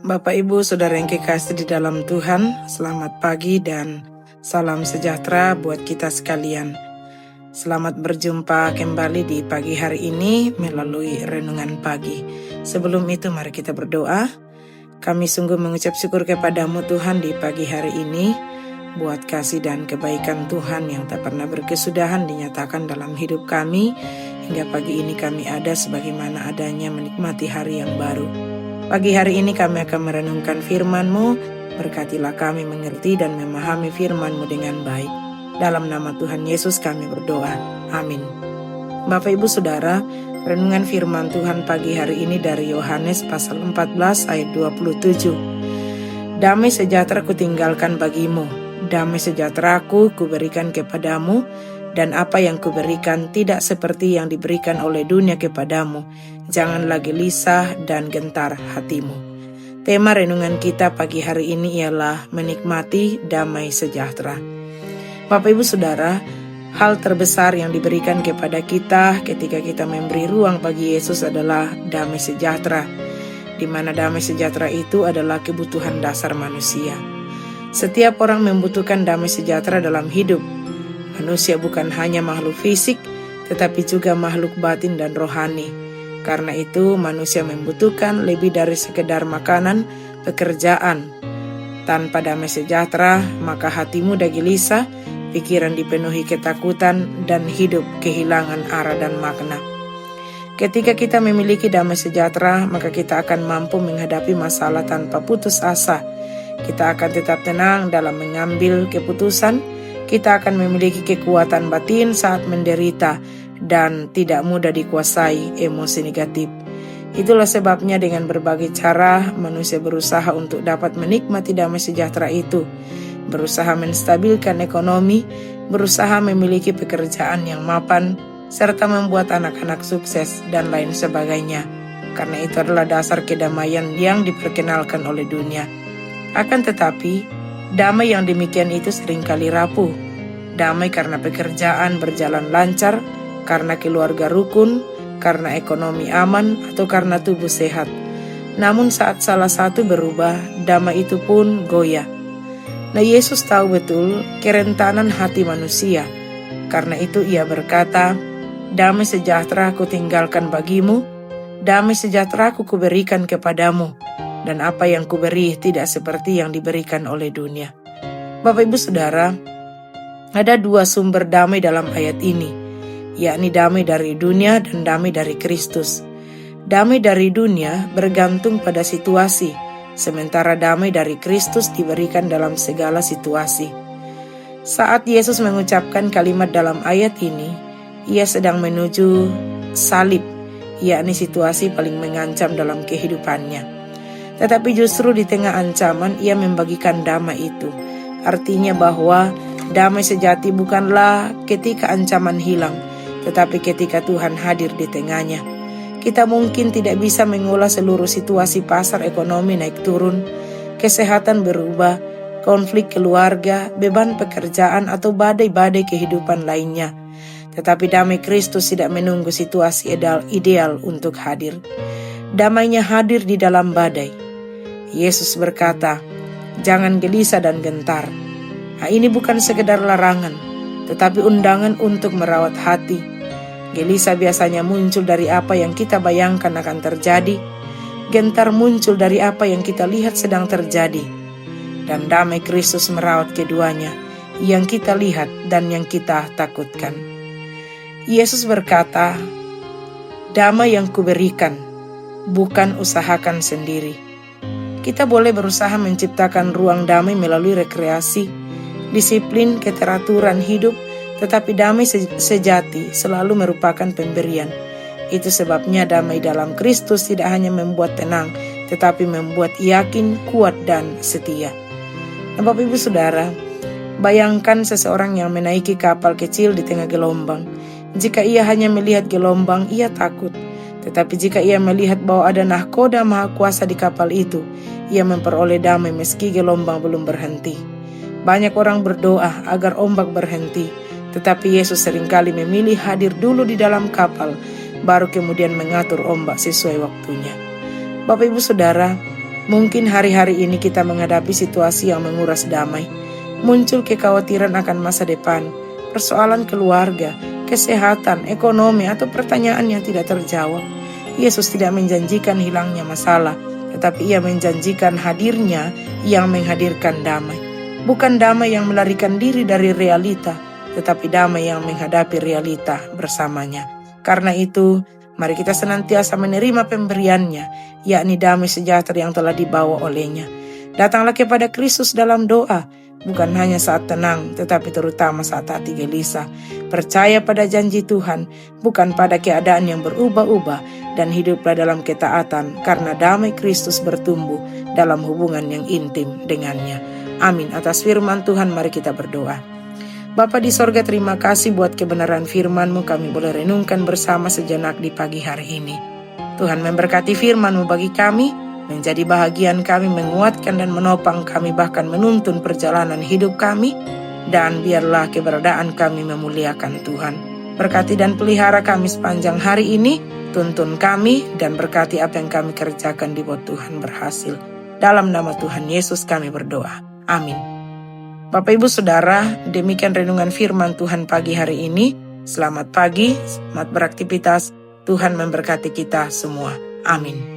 Bapak Ibu Saudara yang kekasih di dalam Tuhan, selamat pagi dan salam sejahtera buat kita sekalian. Selamat berjumpa kembali di pagi hari ini melalui renungan pagi. Sebelum itu mari kita berdoa. Kami sungguh mengucap syukur kepadamu Tuhan di pagi hari ini, buat kasih dan kebaikan Tuhan yang tak pernah berkesudahan dinyatakan dalam hidup kami, hingga pagi ini kami ada sebagaimana adanya menikmati hari yang baru. Pagi hari ini kami akan merenungkan firman-Mu, berkatilah kami mengerti dan memahami firman-Mu dengan baik. Dalam nama Tuhan Yesus kami berdoa, amin. Bapak Ibu Saudara, renungan firman Tuhan pagi hari ini dari Yohanes pasal 14 ayat 27. Damai sejahtera kutinggalkan bagimu, damai sejahteraku kuberikan kepadamu, dan apa yang kuberikan tidak seperti yang diberikan oleh dunia kepadamu. Janganlah gelisah dan gentar hatimu. Tema renungan kita pagi hari ini ialah menikmati damai sejahtera. Bapak Ibu Saudara, hal terbesar yang diberikan kepada kita ketika kita memberi ruang bagi Yesus adalah damai sejahtera, di mana damai sejahtera itu adalah kebutuhan dasar manusia. Setiap orang membutuhkan damai sejahtera dalam hidup. Manusia bukan hanya makhluk fisik, tetapi juga makhluk batin dan rohani. Karena itu, manusia membutuhkan lebih dari sekedar makanan, pekerjaan. Tanpa damai sejahtera, maka hati mudah gelisah, pikiran dipenuhi ketakutan, dan hidup kehilangan arah dan makna. Ketika kita memiliki damai sejahtera, maka kita akan mampu menghadapi masalah tanpa putus asa. Kita akan tetap tenang dalam mengambil keputusan. Kita akan memiliki kekuatan batin saat menderita dan tidak mudah dikuasai emosi negatif. Itulah sebabnya dengan berbagai cara manusia berusaha untuk dapat menikmati damai sejahtera itu. Berusaha menstabilkan ekonomi, berusaha memiliki pekerjaan yang mapan, serta membuat anak-anak sukses dan lain sebagainya. Karena itu adalah dasar kedamaian yang diperkenalkan oleh dunia. Akan tetapi, damai yang demikian itu seringkali rapuh. Damai karena pekerjaan berjalan lancar, karena keluarga rukun, karena ekonomi aman, atau karena tubuh sehat. Namun saat salah satu berubah, damai itu pun goyah. Nah, Yesus tahu betul kerentanan hati manusia. Karena itu ia berkata, damai sejahtera aku tinggalkan bagimu, damai sejahtera aku kuberikan kepadamu, dan apa yang kuberi tidak seperti yang diberikan oleh dunia. Bapak Ibu Saudara, ada dua sumber damai dalam ayat ini, yakni damai dari dunia dan damai dari Kristus. Damai dari dunia bergantung pada situasi, sementara damai dari Kristus diberikan dalam segala situasi. Saat Yesus mengucapkan kalimat dalam ayat ini, ia sedang menuju salib, yakni situasi paling mengancam dalam kehidupannya. Tetapi justru di tengah ancaman ia membagikan damai itu. Artinya bahwa damai sejati bukanlah ketika ancaman hilang, tetapi ketika Tuhan hadir di tengahnya. Kita mungkin tidak bisa mengolah seluruh situasi pasar ekonomi naik turun, kesehatan berubah, konflik keluarga, beban pekerjaan, atau badai-badai kehidupan lainnya. Tetapi damai Kristus tidak menunggu situasi ideal untuk hadir. Damainya hadir di dalam badai. Yesus berkata, jangan gelisah dan gentar. Nah, ini bukan sekedar larangan, tetapi undangan untuk merawat hati. Gelisah biasanya muncul dari apa yang kita bayangkan akan terjadi. Gentar muncul dari apa yang kita lihat sedang terjadi. Dan damai Kristus merawat keduanya, yang kita lihat dan yang kita takutkan. Yesus berkata, damai yang kuberikan, bukan usahakan sendiri. Kita boleh berusaha menciptakan ruang damai melalui rekreasi, disiplin, keteraturan hidup, tetapi damai sejati selalu merupakan pemberian. Itu sebabnya damai dalam Kristus tidak hanya membuat tenang, tetapi membuat yakin, kuat, dan setia. Nah, Bapak Ibu Saudara, bayangkan seseorang yang menaiki kapal kecil di tengah gelombang. Jika ia hanya melihat gelombang, ia takut. Tetapi jika ia melihat bahwa ada nahkoda maha kuasa di kapal itu, ia memperoleh damai meski gelombang belum berhenti. Banyak orang berdoa agar ombak berhenti, tetapi Yesus seringkali memilih hadir dulu di dalam kapal, baru kemudian mengatur ombak sesuai waktunya. Bapak Ibu Saudara, Mungkin hari-hari ini kita menghadapi situasi yang menguras damai. Muncul kekhawatiran akan masa depan, persoalan keluarga, kesehatan, ekonomi, atau pertanyaan yang tidak terjawab. Yesus tidak menjanjikan hilangnya masalah, tetapi Ia menjanjikan hadirnya yang menghadirkan damai. Bukan damai yang melarikan diri dari realita, tetapi damai yang menghadapi realita bersamanya. Karena itu, mari kita senantiasa menerima pemberiannya, yakni damai sejahtera yang telah dibawa olehnya. Datanglah kepada Kristus dalam doa, bukan hanya saat tenang, tetapi terutama saat hati gelisah. Percaya pada janji Tuhan, bukan pada keadaan yang berubah-ubah, dan hiduplah dalam ketaatan, karena damai Kristus bertumbuh dalam hubungan yang intim dengannya. Amin. Atas firman Tuhan, mari kita berdoa. Bapa di sorga, terima kasih buat kebenaran firman-Mu. Kami boleh renungkan bersama sejenak di pagi hari ini. Tuhan memberkati firman-Mu bagi kami, menjadi bahagian kami, menguatkan dan menopang kami, bahkan menuntun perjalanan hidup kami, dan biarlah keberadaan kami memuliakan Tuhan. Berkati dan pelihara kami sepanjang hari ini, tuntun kami, dan berkati apa yang kami kerjakan dibuat Tuhan berhasil. Dalam nama Tuhan Yesus kami berdoa. Amin. Bapak Ibu Saudara, demikian renungan firman Tuhan pagi hari ini. Selamat pagi, selamat beraktivitas. Tuhan memberkati kita semua. Amin.